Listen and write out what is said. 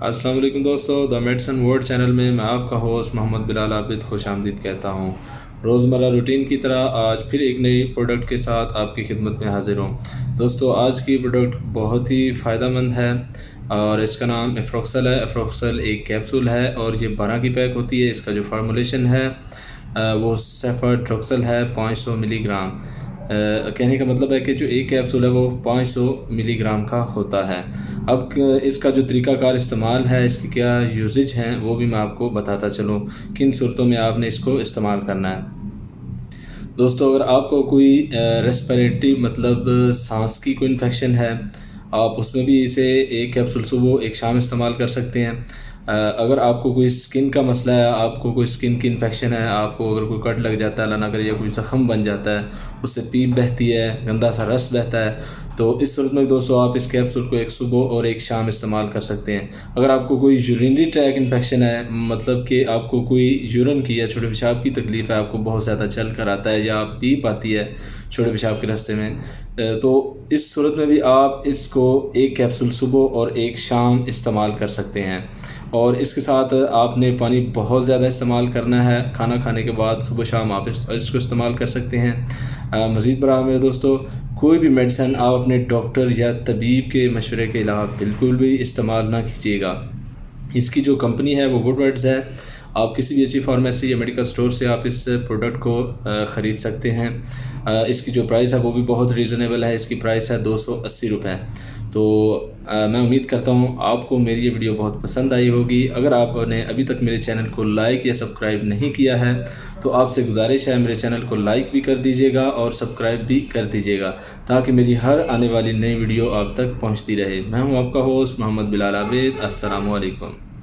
السلام علیکم دوستو، دا میڈیسن ورلڈ چینل میں میں آپ کا ہوسٹ محمد بلال عابد خوش آمدید کہتا ہوں۔ روزمرہ روٹین کی طرح آج پھر ایک نئی پروڈکٹ کے ساتھ آپ کی خدمت میں حاضر ہوں۔ دوستو آج کی پروڈکٹ بہت ہی فائدہ مند ہے اور اس کا نام افروکسل ہے۔ افروکسل ایک کیپسول ہے اور یہ 12 کی پیک ہوتی ہے۔ اس کا جو فارمولیشن ہے وہ سیفاٹروکسل ہے 500 ملی گرام۔ کہنے کا مطلب ہے کہ جو ایک کیپسول ہے وہ 500 ملی گرام کا ہوتا ہے۔ اب اس کا جو طریقہ کار استعمال ہے، اس کی کیا یوزج ہیں، وہ بھی میں آپ کو بتاتا چلوں کن صورتوں میں آپ نے اس کو استعمال کرنا ہے۔ دوستو اگر آپ کو کوئی ریسپیریٹری مطلب سانس کی کوئی انفیکشن ہے، آپ اس میں بھی اسے ایک کیپسول صبح ایک شام استعمال کر سکتے ہیں۔ اگر آپ کو کوئی سکن کا مسئلہ ہے، آپ کو کوئی سکن کی انفیکشن ہے، آپ کو اگر کوئی کٹ لگ جاتا ہے اللہ نہ کرے یا کوئی زخم بن جاتا ہے، اس سے پیپ بہتی ہے، گندا سا رس بہتا ہے، تو اس صورت میں دوستو آپ اس کیپسول کو ایک صبح اور ایک شام استعمال کر سکتے ہیں۔ اگر آپ کو کوئی یورینری ٹریک انفیکشن ہے، مطلب کہ آپ کو کوئی یورین کی یا چھوٹے پیشاب کی تکلیف ہے، آپ کو بہت زیادہ چل کر آتا ہے یا پیپ آتی ہے چھوٹے پیشاب کے راستے میں، تو اس صورت میں بھی آپ اس کو ایک کیپسول صبح اور ایک شام استعمال کر سکتے ہیں۔ اور اس کے ساتھ آپ نے پانی بہت زیادہ استعمال کرنا ہے، کھانا کھانے کے بعد صبح شام آپ اس کو استعمال کر سکتے ہیں۔ مزید برآں میرے دوستو، کوئی بھی میڈیسن آپ اپنے ڈاکٹر یا طبیب کے مشورے کے علاوہ بالکل بھی استعمال نہ کیجیے گا۔ اس کی جو کمپنی ہے وہ ووڈ ورڈز ہے۔ آپ کسی بھی اچھی فارمیسی یا میڈیکل سٹور سے آپ اس پروڈکٹ کو خرید سکتے ہیں۔ اس کی جو پرائس ہے وہ بھی بہت ریزنیبل ہے، اس کی پرائس ہے 280 روپے۔ تو میں امید کرتا ہوں آپ کو میری یہ ویڈیو بہت پسند آئی ہوگی۔ اگر آپ نے ابھی تک میرے چینل کو لائک یا سبسکرائب نہیں کیا ہے تو آپ سے گزارش ہے میرے چینل کو لائک بھی کر دیجیے گا اور سبسکرائب بھی کر دیجیے گا تاکہ میری ہر آنے والی نئی ویڈیو آپ تک پہنچتی رہے۔ میں ہوں آپ کا ہوسٹ محمد بلال عابد۔ السلام علیکم۔